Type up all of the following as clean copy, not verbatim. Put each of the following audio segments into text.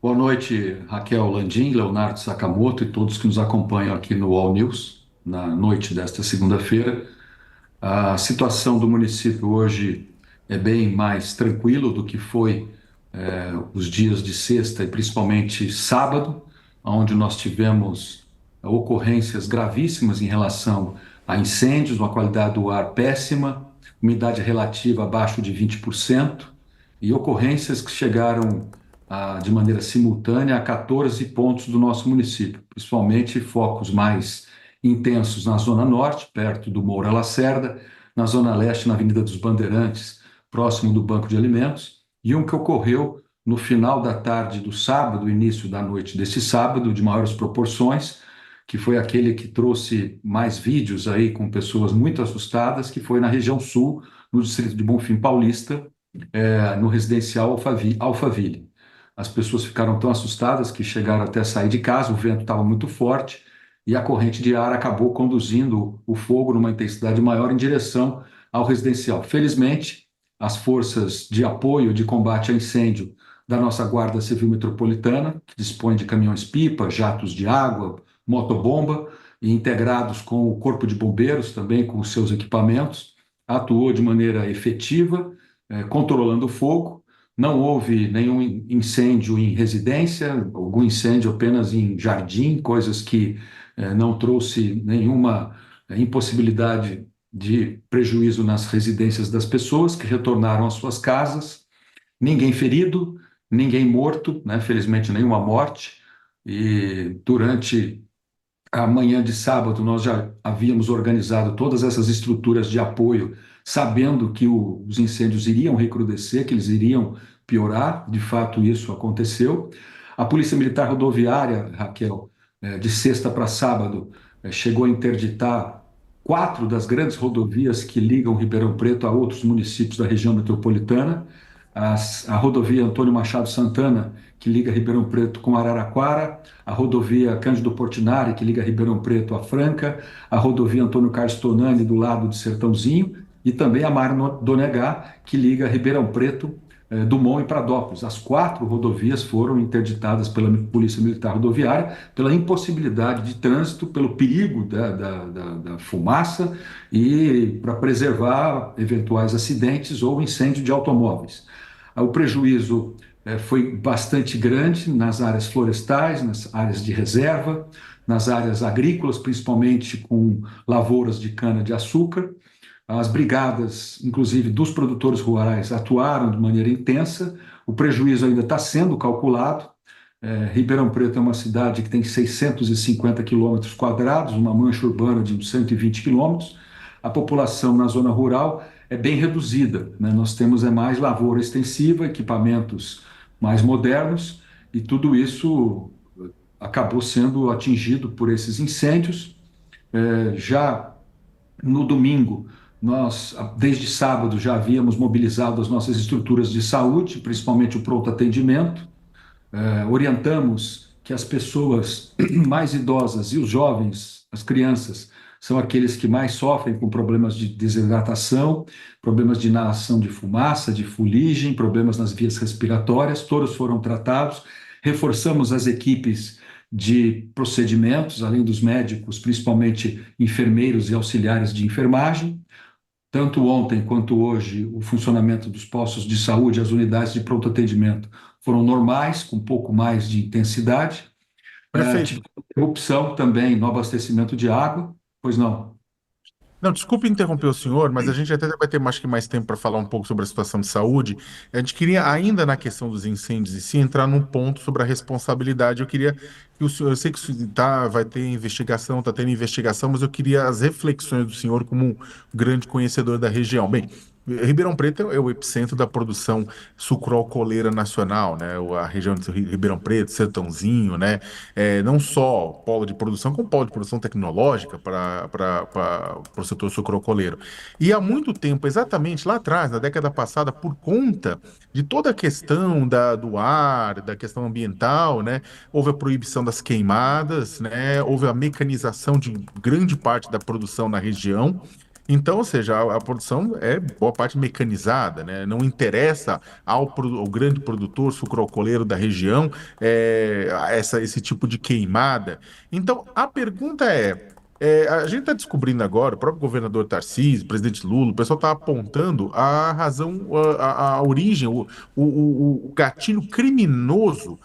Boa noite, Raquel Landim, Leonardo Sakamoto e todos que nos acompanham aqui no All News, na noite desta segunda-feira. A situação do município hoje é bem mais tranquilo do que foi os dias de sexta e principalmente sábado, onde nós tivemos ocorrências gravíssimas em relação a incêndios, uma qualidade do ar péssima, umidade relativa abaixo de 20% e ocorrências que chegaram de maneira simultânea a 14 pontos do nosso município, principalmente focos mais intensos na Zona Norte, perto do Moura Lacerda, na Zona Leste, na Avenida dos Bandeirantes, próximo do Banco de Alimentos, e um que ocorreu no final da tarde do sábado, início da noite deste sábado, de maiores proporções, que foi aquele que trouxe mais vídeos aí com pessoas muito assustadas, que foi na região sul, no distrito de Bonfim Paulista, no residencial Alphaville. As pessoas ficaram tão assustadas que chegaram até a sair de casa, o vento estava muito forte e a corrente de ar acabou conduzindo o fogo numa intensidade maior em direção ao residencial. Felizmente, as forças de apoio de combate a incêndio da nossa Guarda Civil Metropolitana, que dispõe de caminhões-pipa, jatos de água, motobomba, e integrados com o Corpo de Bombeiros, também com os seus equipamentos, atuou de maneira efetiva, controlando o fogo. Não houve nenhum incêndio em residência, algum incêndio apenas em jardim, coisas que não trouxe nenhuma impossibilidade de prejuízo nas residências das pessoas que retornaram às suas casas. Ninguém ferido, ninguém morto, né? Felizmente nenhuma morte. E durante a manhã de sábado nós já havíamos organizado todas essas estruturas de apoio, sabendo que os incêndios iriam recrudescer, que eles iriam piorar. De fato, isso aconteceu. A Polícia Militar Rodoviária, Raquel, de sexta para sábado, chegou a interditar quatro das grandes rodovias que ligam Ribeirão Preto a outros municípios da região metropolitana. A rodovia Antônio Machado Santana, que liga Ribeirão Preto com Araraquara, a rodovia Cândido Portinari, que liga Ribeirão Preto a Franca, a rodovia Antônio Carlos Tonani, do lado de Sertãozinho, e também a Mar Donegá, que liga Ribeirão Preto, Dumont e Pradópolis. As quatro rodovias foram interditadas pela Polícia Militar Rodoviária pela impossibilidade de trânsito, pelo perigo da fumaça e para preservar eventuais acidentes ou incêndio de automóveis. O prejuízo foi bastante grande nas áreas florestais, nas áreas de reserva, nas áreas agrícolas, principalmente com lavouras de cana-de-açúcar. As brigadas, inclusive dos produtores rurais, atuaram de maneira intensa. O prejuízo ainda está sendo calculado. Ribeirão Preto é uma cidade que tem 650 quilômetros quadrados, uma mancha urbana de 120 quilômetros. A população na zona rural é bem reduzida, né? Nós temos mais lavoura extensiva, equipamentos mais modernos, e tudo isso acabou sendo atingido por esses incêndios. Já no domingo, nós, desde sábado, já havíamos mobilizado as nossas estruturas de saúde, principalmente o pronto atendimento. Orientamos que as pessoas mais idosas e os jovens, as crianças, são aqueles que mais sofrem com problemas de desidratação, problemas de inalação de fumaça, de fuligem, problemas nas vias respiratórias, todos foram tratados. Reforçamos as equipes de procedimentos, além dos médicos, principalmente enfermeiros e auxiliares de enfermagem. Tanto ontem quanto hoje, o funcionamento dos postos de saúde, as unidades de pronto atendimento foram normais, com um pouco mais de intensidade. Prefeito, Tivemos interrupção também no abastecimento de água, pois não. não, desculpe interromper o senhor, mas a gente até vai ter mais tempo para falar um pouco sobre a situação de saúde. A gente queria, ainda na questão dos incêndios e se entrar num ponto sobre a responsabilidade. Eu queria que o senhor, eu sei que isso vai ter investigação, está tendo investigação, mas eu queria as reflexões do senhor como um grande conhecedor da região. Bem, Ribeirão Preto é o epicentro da produção sucroalcooleira nacional, né? A região de Ribeirão Preto, Sertãozinho, né? Não só polo de produção, como polo de produção tecnológica para o setor sucroalcooleiro. E há muito tempo, exatamente lá atrás, na década passada, por conta de toda a questão do ar, da questão ambiental, né? Houve a proibição das queimadas, né? Houve a mecanização de grande parte da produção na região. Então, ou seja, a produção é boa parte mecanizada, né? Não interessa ao grande produtor sucroalcooleiro da região esse tipo de queimada. Então, a pergunta a gente está descobrindo agora, o próprio governador Tarcísio, o presidente Lula, o pessoal está apontando a razão, a origem, o gatilho criminoso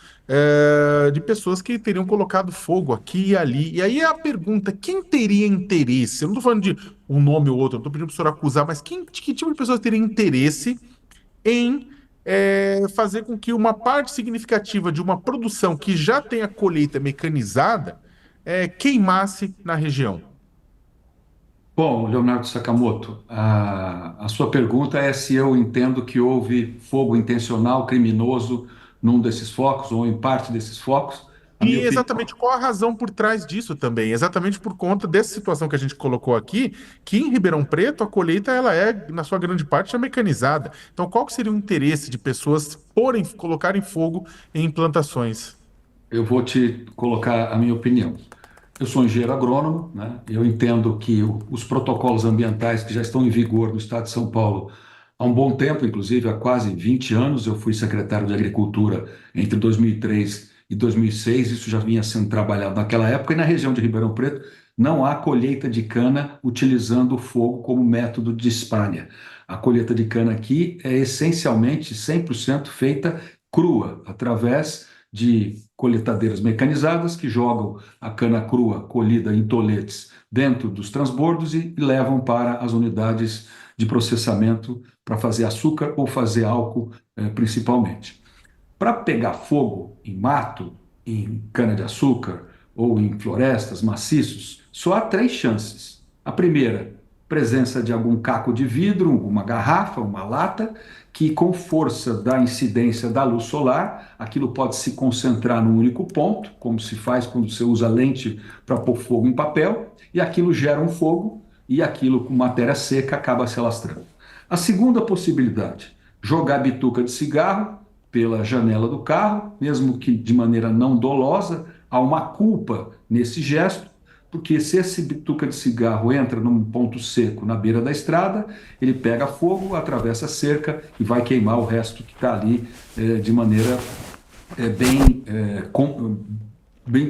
de pessoas que teriam colocado fogo aqui e ali. E aí a pergunta, quem teria interesse? Eu não estou falando de um nome ou outro, não estou pedindo para o senhor acusar, mas que tipo de pessoas teria interesse em fazer com que uma parte significativa de uma produção que já tem a colheita mecanizada queimasse na região? Bom, Leonardo Sakamoto, a sua pergunta é se eu entendo que houve fogo intencional, criminoso, num desses focos ou em parte desses focos. A minha E opinião, exatamente qual a razão por trás disso também? Exatamente por conta dessa situação que a gente colocou aqui, que em Ribeirão Preto a colheita ela na sua grande parte, já mecanizada. Então, qual que seria o interesse de pessoas colocarem fogo em plantações? eu vou te colocar a minha opinião. Eu sou engenheiro agrônomo, né? Eu entendo que os protocolos ambientais que já estão em vigor no estado de São Paulo há um bom tempo, inclusive há quase 20 anos, eu fui secretário de Agricultura entre 2003 e 2006, isso já vinha sendo trabalhado naquela época, e na região de Ribeirão Preto não há colheita de cana utilizando o fogo como método de espalha. A colheita de cana aqui é essencialmente 100% feita crua, através de coletadeiras mecanizadas que jogam a cana crua colhida em toletes dentro dos transbordos e levam para as unidades de processamento para fazer açúcar ou fazer álcool, principalmente. Para pegar fogo em mato, em cana-de-açúcar ou em florestas, maciços, só há três chances. A primeira, presença de algum caco de vidro, uma garrafa, uma lata, que com força da incidência da luz solar, aquilo pode se concentrar num único ponto, como se faz quando você usa lente para pôr fogo em papel, e aquilo gera um fogo, e aquilo com matéria seca acaba se alastrando. A segunda possibilidade, jogar bituca de cigarro pela janela do carro, mesmo que de maneira não dolosa, há uma culpa nesse gesto, porque se esse bituca de cigarro entra num ponto seco na beira da estrada, ele pega fogo, atravessa a cerca e vai queimar o resto que está ali de maneira bem,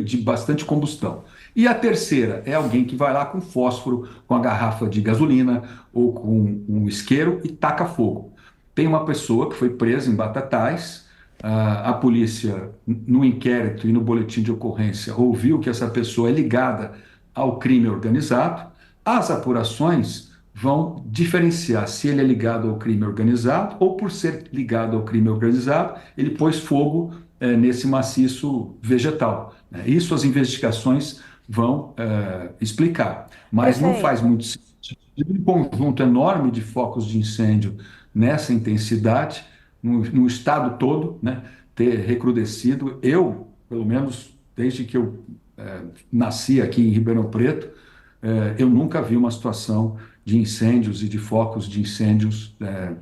de bastante combustão. E a terceira é alguém que vai lá com fósforo, com a garrafa de gasolina ou com um isqueiro e taca fogo. Tem uma pessoa que foi presa em Batatais. A polícia, no inquérito e no boletim de ocorrência, ouviu que essa pessoa é ligada ao crime organizado. As apurações vão diferenciar se ele é ligado ao crime organizado ou, por ser ligado ao crime organizado, ele pôs fogo nesse maciço vegetal, né? Isso as investigações vão explicar, mas não faz Prefeito, muito sentido um conjunto enorme de focos de incêndio nessa intensidade, no estado todo, né, ter recrudescido. Eu, pelo menos desde que eu nasci aqui em Ribeirão Preto, eu nunca vi uma situação de incêndios e de focos de incêndios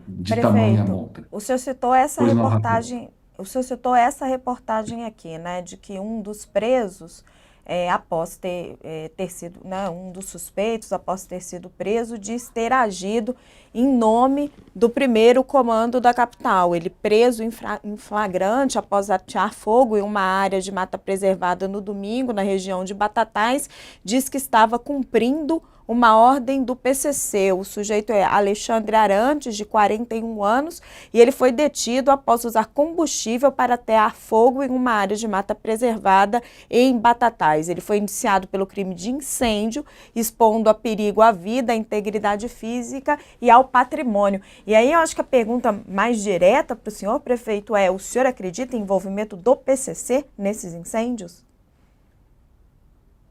de tamanha prefeito, monta. o senhor citou essa Pois não, Raquel. reportagem, o senhor citou essa reportagem aqui, né, de que um dos presos, após ter sido, né, um dos suspeitos, após ter sido preso, diz ter agido em nome do primeiro comando da capital. Ele preso em flagrante após atear fogo em uma área de mata preservada no domingo, na região de Batatais, diz que estava cumprindo uma ordem do PCC. O sujeito é Alexandre Arantes, de 41 anos, e ele foi detido após usar combustível para atear fogo em uma área de mata preservada em Batatais. Ele foi indiciado pelo crime de incêndio, expondo a perigo à vida, à integridade física e ao patrimônio. E aí eu acho que a pergunta mais direta para o senhor prefeito o senhor acredita em envolvimento do PCC nesses incêndios?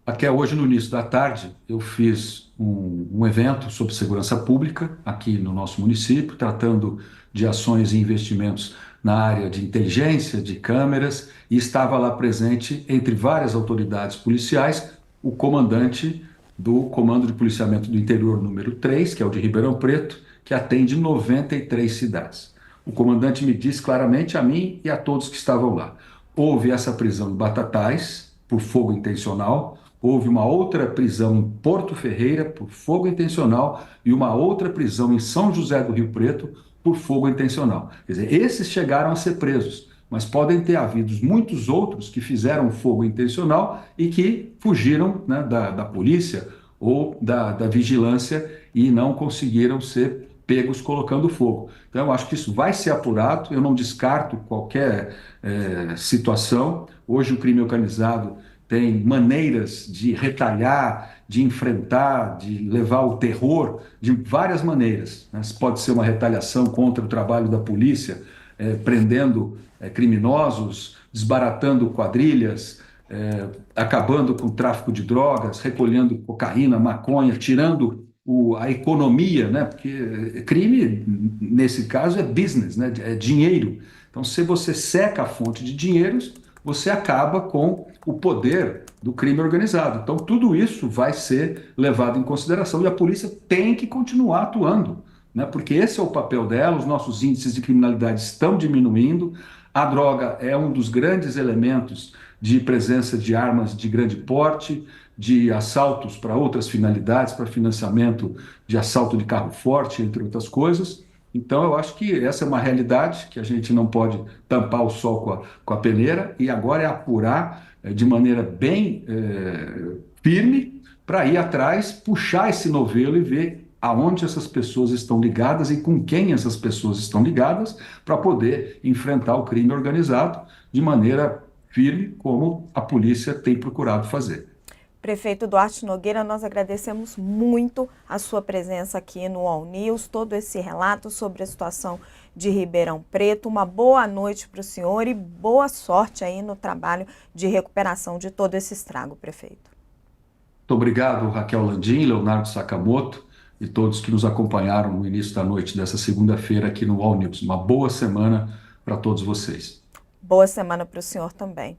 Até hoje, no início da tarde, eu fiz um evento sobre segurança pública aqui no nosso município, tratando de ações e investimentos na área de inteligência, de câmeras, e estava lá presente, entre várias autoridades policiais, o comandante do Comando de Policiamento do Interior número 3, que é o de Ribeirão Preto, que atende 93 cidades. O comandante me disse claramente a mim e a todos que estavam lá: houve essa prisão em Batatais por fogo intencional, houve uma outra prisão em Porto Ferreira por fogo intencional e uma outra prisão em São José do Rio Preto por fogo intencional. Quer dizer, esses chegaram a ser presos, mas podem ter havido muitos outros que fizeram fogo intencional e que fugiram, né, da polícia ou da vigilância e não conseguiram ser pegos colocando fogo. Então, eu acho que isso vai ser apurado, eu não descarto qualquer situação. Hoje, o crime organizado tem maneiras de retalhar, de enfrentar, de levar o terror de várias maneiras, né? Pode ser uma retaliação contra o trabalho da polícia, prendendo criminosos, desbaratando quadrilhas, acabando com o tráfico de drogas, recolhendo cocaína, maconha, tirando a economia, né? Porque crime, nesse caso, é business, né? É dinheiro. Então, se você seca a fonte de dinheiros, você acaba com o poder do crime organizado. Então, tudo isso vai ser levado em consideração e a polícia tem que continuar atuando, né? Porque esse é o papel dela, os nossos índices de criminalidade estão diminuindo, a droga é um dos grandes elementos de presença de armas de grande porte, de assaltos para outras finalidades, para financiamento de assalto de carro forte, entre outras coisas. Então, eu acho que essa é uma realidade que a gente não pode tampar o sol com a peneira, e agora é apurar de maneira bem firme para ir atrás, puxar esse novelo e ver aonde essas pessoas estão ligadas e com quem essas pessoas estão ligadas, para poder enfrentar o crime organizado de maneira firme, como a polícia tem procurado fazer. Prefeito Duarte Nogueira, nós agradecemos muito a sua presença aqui no All News, todo esse relato sobre a situação de Ribeirão Preto. Uma boa noite para o senhor e boa sorte aí no trabalho de recuperação de todo esse estrago, prefeito. Muito obrigado, Raquel Landim, Leonardo Sakamoto e todos que nos acompanharam no início da noite dessa segunda-feira aqui no All News. Uma boa semana para todos vocês. Boa semana para o senhor também.